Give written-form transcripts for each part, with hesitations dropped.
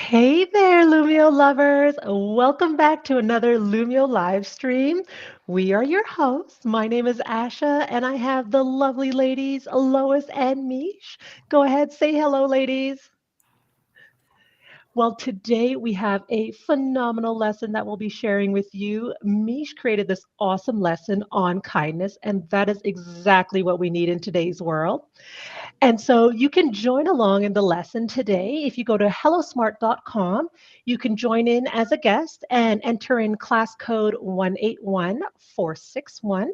Hey there, Lumio lovers. Welcome back to another Lumio live stream. We are your hosts. My name is Asha, and I have the lovely ladies, Lois and Mish. Go ahead, say hello, ladies. Well, today we have a phenomenal lesson that we'll be sharing with you. Mish created this awesome lesson on kindness, and that is exactly what we need in today's world. And so you can join along in the lesson today. If you go to hellosmart.com, you can join in as a guest and enter in class code 181461.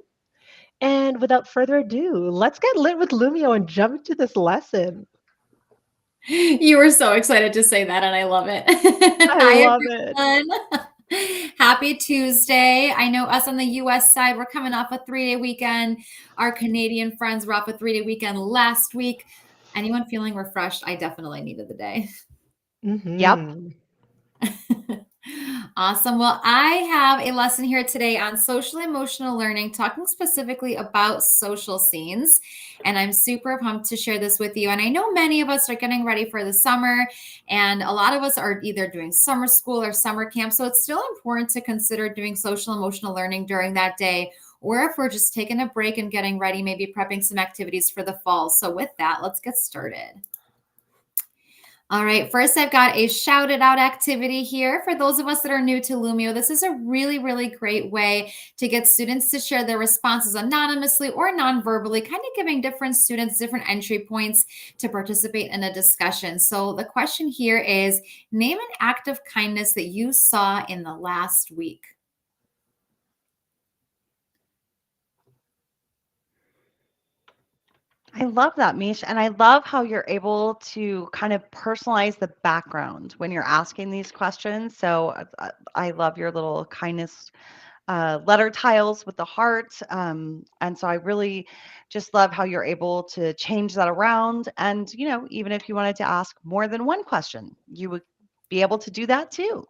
And without further ado, let's get lit with Lumio and jump into this lesson. You were so excited to say that, and I love it. I Hi, love it. everyone. Happy Tuesday. I know us on the US side, we're coming off a 3-day weekend. Our Canadian friends were off a 3-day weekend last week. Anyone feeling refreshed? I definitely needed the day. Yep. Hmm. Awesome. Well, I have a lesson here today on social emotional learning, talking specifically about social scenes. And I'm super pumped to share this with you. And I know many of us are getting ready for the summer, and a lot of us are either doing summer school or summer camp. So it's still important to consider doing social emotional learning during that day. Or if we're just taking a break and getting ready, maybe prepping some activities for the fall. So with that, let's get started. All right, first I've got a shout it out activity here. For those of us that are new to Lumio, this is a really, really great way to get students to share their responses anonymously or non-verbally, kind of giving different students different entry points to participate in a discussion. So the question here is, name an act of kindness that you saw in the last week. I love that, Mish. And I love how you're able to kind of personalize the background when you're asking these questions. So I love your little kindness letter tiles with the heart. And so I really just love how you're able to change that around. And, even if you wanted to ask more than one question, you would be able to do that too.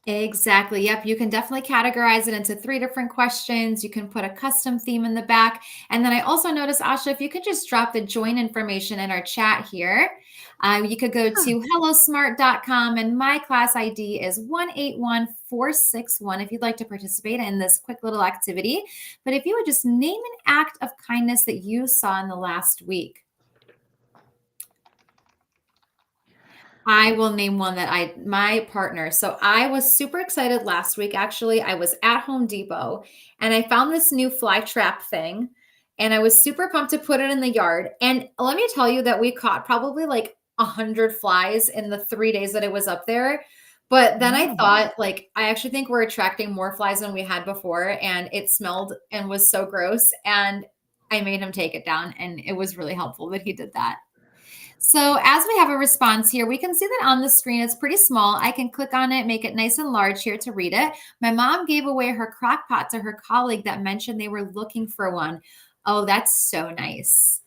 Exactly. Yep. You can definitely categorize it into 3 different questions. You can put a custom theme in the back. And then I also noticed, Asha, if you could just drop the join information in our chat here, you could go Yeah. to hellosmart.com, and my class ID is 181461 if you'd like to participate in this quick little activity. But if you would just name an act of kindness that you saw in the last week. I will name one that my partner. So I was super excited last week. Actually, I was at Home Depot and I found this new fly trap thing, and I was super pumped to put it in the yard. And let me tell you that we caught probably like 100 flies in the 3 days that it was up there. But then I Wow. thought, like, I actually think we're attracting more flies than we had before. And it smelled and was so gross. And I made him take it down. And it was really helpful that he did that. So as we have a response here, we can see that on the screen, it's pretty small. I can click on it, make it nice and large here to read it. My mom gave away her crock pot to her colleague that mentioned they were looking for one. Oh, that's so nice.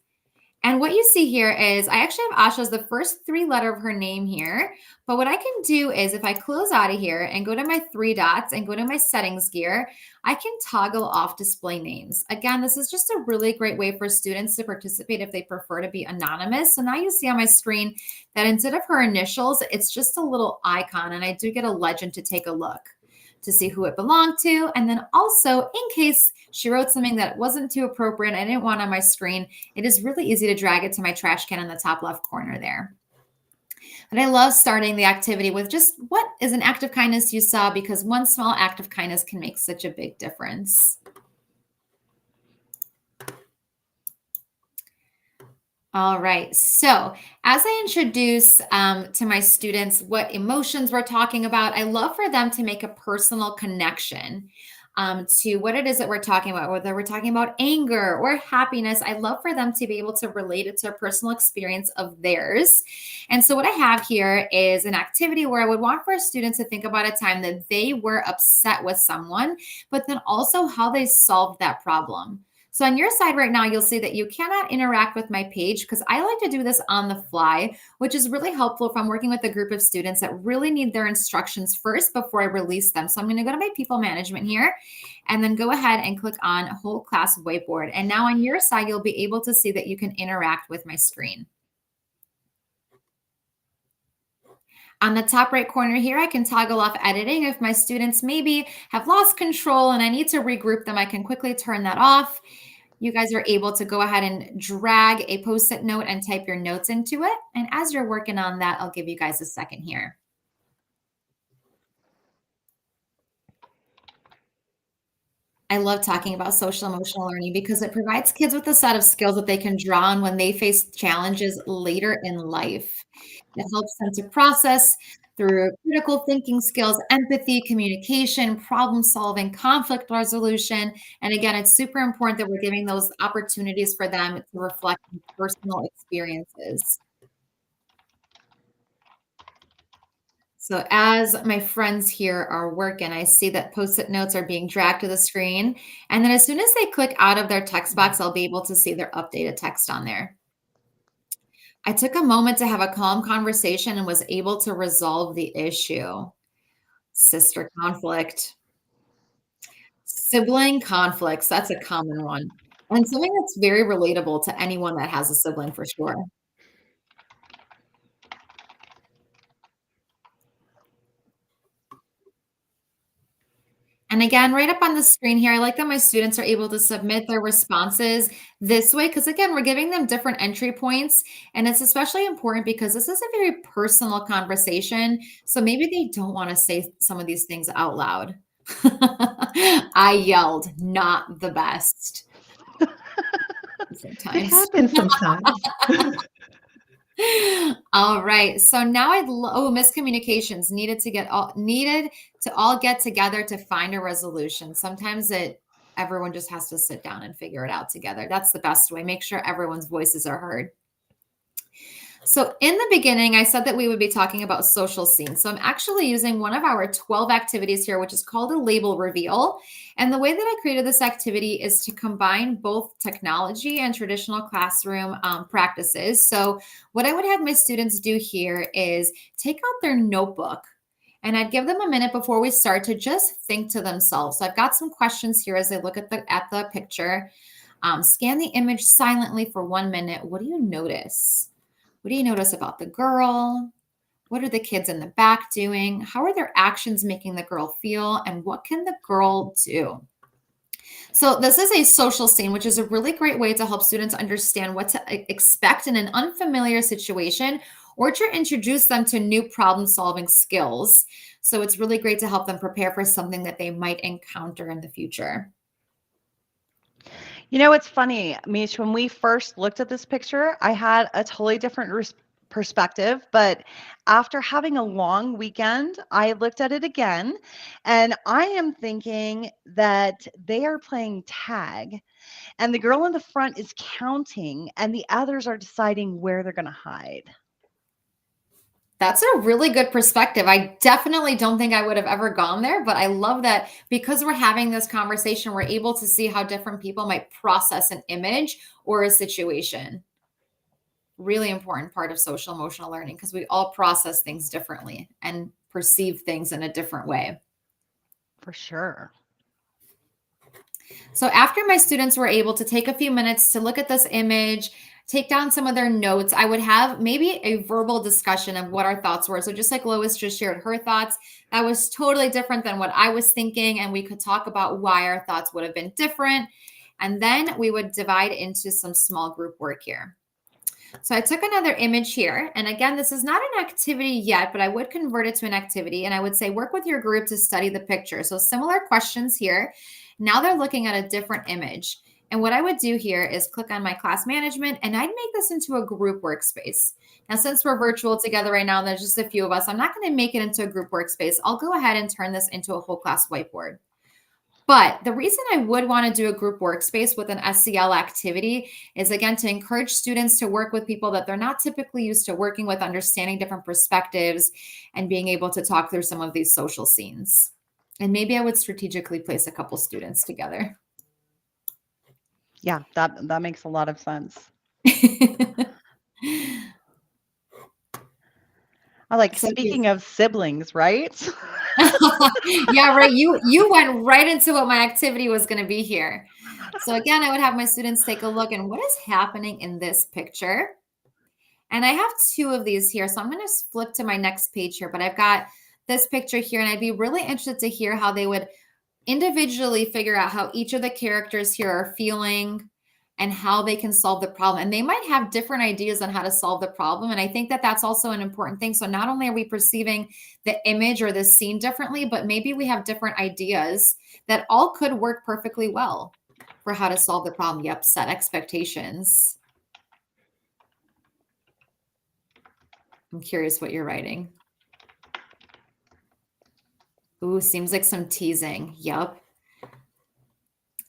And what you see here is I actually have Asha's the first 3 letter of her name here. But what I can do is if I close out of here and go to my 3 dots and go to my settings gear, I can toggle off display names. Again, this is just a really great way for students to participate if they prefer to be anonymous. So now you see on my screen that instead of her initials, it's just a little icon, and I do get a legend to take a look to see who it belonged to. And then also, in case she wrote something that wasn't too appropriate, I didn't want on my screen, it is really easy to drag it to my trash can in the top left corner there. But I love starting the activity with just what is an act of kindness you saw, because one small act of kindness can make such a big difference. All right. So, as I introduce to my students what emotions we're talking about, I love for them to make a personal connection to what it is that we're talking about, whether we're talking about anger or happiness. I love for them to be able to relate it to a personal experience of theirs. And so, what I have here is an activity where I would want for students to think about a time that they were upset with someone, but then also how they solved that problem. So on your side right now, you'll see that you cannot interact with my page because I like to do this on the fly, which is really helpful if I'm working with a group of students that really need their instructions first before I release them. So I'm going to go to my people management here and then go ahead and click on whole class whiteboard. And now on your side, you'll be able to see that you can interact with my screen. On the top right corner here, I can toggle off editing. If my students maybe have lost control and I need to regroup them, I can quickly turn that off. You guys are able to go ahead and drag a Post-it note and type your notes into it. And as you're working on that, I'll give you guys a second here. I love talking about social emotional learning because it provides kids with a set of skills that they can draw on when they face challenges later in life. It helps them to process through critical thinking skills, empathy, communication, problem solving, conflict resolution. And again, it's super important that we're giving those opportunities for them to reflect on personal experiences. So as my friends here are working, I see that Post-it notes are being dragged to the screen. And then as soon as they click out of their text box, I'll be able to see their updated text on there. I took a moment to have a calm conversation and was able to resolve the issue. Sister conflict. Sibling conflicts, that's a common one. And something that's very relatable to anyone that has a sibling for sure. And again, right up on the screen here, I like that my students are able to submit their responses this way because, again, we're giving them different entry points. And it's especially important because this is a very personal conversation. So maybe they don't want to say some of these things out loud. I yelled, not the best. It Sometimes. happens sometimes. All right. So now miscommunications needed to all get together to find a resolution. Sometimes everyone just has to sit down and figure it out together. That's the best way. Make sure everyone's voices are heard. So in the beginning, I said that we would be talking about social scenes. So I'm actually using one of our 12 activities here, which is called a label reveal. And the way that I created this activity is to combine both technology and traditional classroom practices. So what I would have my students do here is take out their notebook. And I'd give them a minute before we start to just think to themselves. So I've got some questions here as they look at the picture. Scan the image silently for 1 minute. What do you notice? What do you notice about the girl? What are the kids in the back doing? How are their actions making the girl feel? And what can the girl do? So this is a social scene, which is a really great way to help students understand what to expect in an unfamiliar situation or to introduce them to new problem-solving skills. So it's really great to help them prepare for something that they might encounter in the future. You know, it's funny, Mish, when we first looked at this picture, I had a totally different perspective. But after having a long weekend, I looked at it again and I am thinking that they are playing tag and the girl in the front is counting and the others are deciding where they're going to hide. That's a really good perspective. I definitely don't think I would have ever gone there, but I love that because we're having this conversation, we're able to see how different people might process an image or a situation. Really important part of social emotional learning because we all process things differently and perceive things in a different way. For sure. So after my students were able to take a few minutes to look at this image, take down some of their notes, I would have maybe a verbal discussion of what our thoughts were. So just like Lois just shared her thoughts, that was totally different than what I was thinking. And we could talk about why our thoughts would have been different. And then we would divide into some small group work here. So I took another image here. And again, this is not an activity yet, but I would convert it to an activity. And I would say, work with your group to study the picture. So similar questions here. Now they're looking at a different image. And what I would do here is click on my class management and I'd make this into a group workspace. Now, since we're virtual together right now, there's just a few of us, I'm not going to make it into a group workspace. I'll go ahead and turn this into a whole class whiteboard. But the reason I would want to do a group workspace with an SEL activity is, again, to encourage students to work with people that they're not typically used to working with, understanding different perspectives, and being able to talk through some of these social scenes. And maybe I would strategically place a couple students together. Yeah, that makes a lot of sense. I like speaking of siblings, right? Yeah, right. You went right into what my activity was going to be here. So again, I would have my students take a look and what is happening in this picture. And I have two of these here. So I'm going to flip to my next page here, but I've got this picture here, and I'd be really interested to hear how they would individually figure out how each of the characters here are feeling and how they can solve the problem. And they might have different ideas on how to solve the problem. And I think that that's also an important thing. So not only are we perceiving the image or the scene differently, but maybe we have different ideas that all could work perfectly well for how to solve the problem. Yep, set expectations. I'm curious what you're writing. Ooh, seems like some teasing. Yep.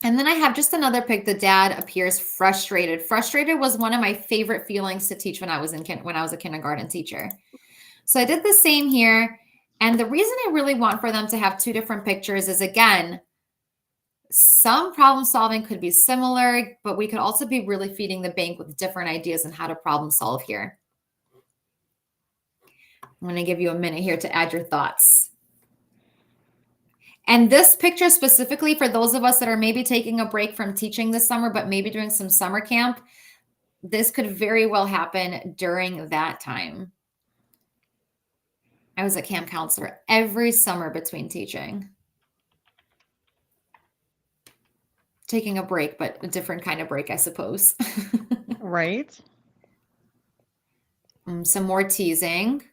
And then I have just another pic. The dad appears frustrated. Frustrated was one of my favorite feelings to teach when I was a kindergarten teacher. So I did the same here. And the reason I really want for them to have two different pictures is, again, some problem solving could be similar, but we could also be really feeding the bank with different ideas on how to problem solve here. I'm going to give you a minute here to add your thoughts. And this picture specifically for those of us that are maybe taking a break from teaching this summer, but maybe doing some summer camp, this could very well happen during that time. I was a camp counselor every summer between teaching. Taking a break, but a different kind of break, I suppose. Right. Some more teasing.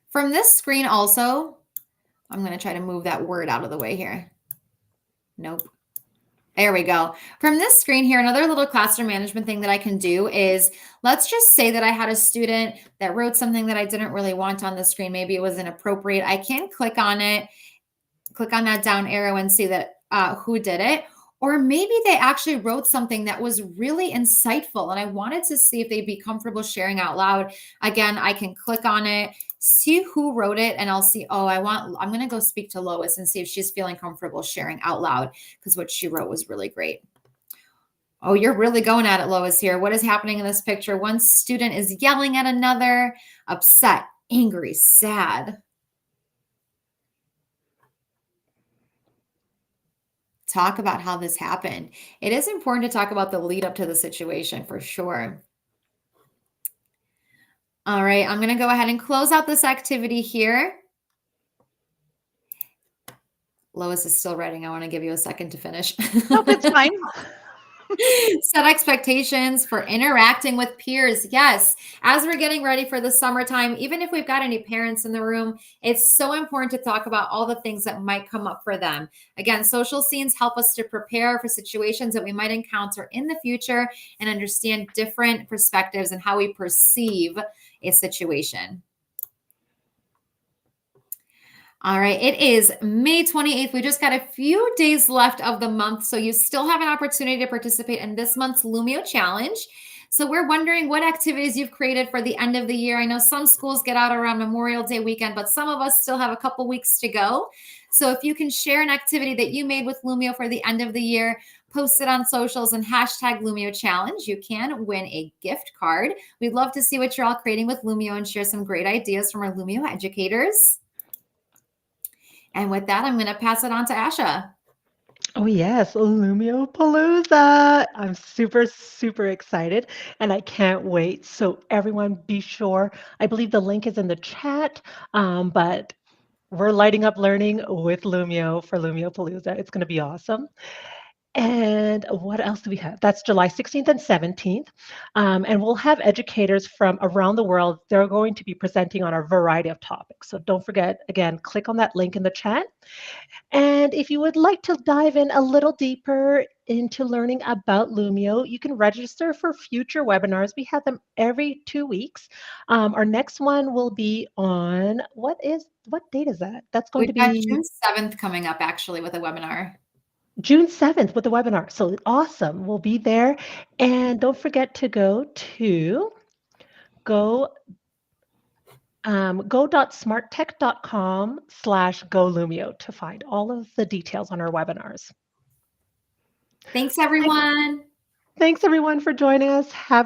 From this screen also, I'm going to try to move that word out of the way here. Nope. There we go. From this screen here, another little classroom management thing that I can do is, let's just say that I had a student that wrote something that I didn't really want on the screen. Maybe it was inappropriate. I can click on it, click on that down arrow and see that who did it. Or maybe they actually wrote something that was really insightful and I wanted to see if they'd be comfortable sharing out loud. Again, I can click on it, see who wrote it, and I'll see, oh, I'm going to go speak to Lois and see if she's feeling comfortable sharing out loud because what she wrote was really great. Oh, you're really going at it, Lois, here. What is happening in this picture? One student is yelling at another, upset, angry, sad. Talk about how this happened. It is important to talk about the lead up to the situation for sure. All right, I'm going to go ahead and close out this activity here. Lois is still writing. I want to give you a second to finish. Nope, it's fine. Set expectations for interacting with peers. Yes, as we're getting ready for the summertime, even if we've got any parents in the room, it's so important to talk about all the things that might come up for them. Again, social scenes help us to prepare for situations that we might encounter in the future and understand different perspectives and how we perceive a situation. All right, it is May 28th. We just got a few days left of the month, so you still have an opportunity to participate in this month's Lumio Challenge. So we're wondering what activities you've created for the end of the year. I know some schools get out around Memorial Day weekend, but some of us still have a couple weeks to go. So if you can share an activity that you made with Lumio for the end of the year, post it on socials and hashtag Lumio Challenge. You can win a gift card. We'd love to see what you're all creating with Lumio and share some great ideas from our Lumio educators. And with that, I'm going to pass it on to Asha. Oh, yes, Lumio Palooza. I'm super, super excited and I can't wait. So, everyone, be sure. I believe the link is in the chat, but we're lighting up learning with Lumio for Lumio Palooza. It's going to be awesome. And what else do we have? That's July 16th and 17th. And we'll have educators from around the world. They're going to be presenting on a variety of topics. So don't forget, again, click on that link in the chat. And if you would like to dive in a little deeper into learning about Lumio, you can register for future webinars. We have them every 2 weeks. Our next one will be on, what date is that? That's going to We've got be June 7th coming up actually with a webinar. June 7th with the webinar. So awesome. We'll be there. And don't forget to go go.smarttech.com/golumio to find all of the details on our webinars. Thanks, everyone. Thanks, everyone, for joining us. Have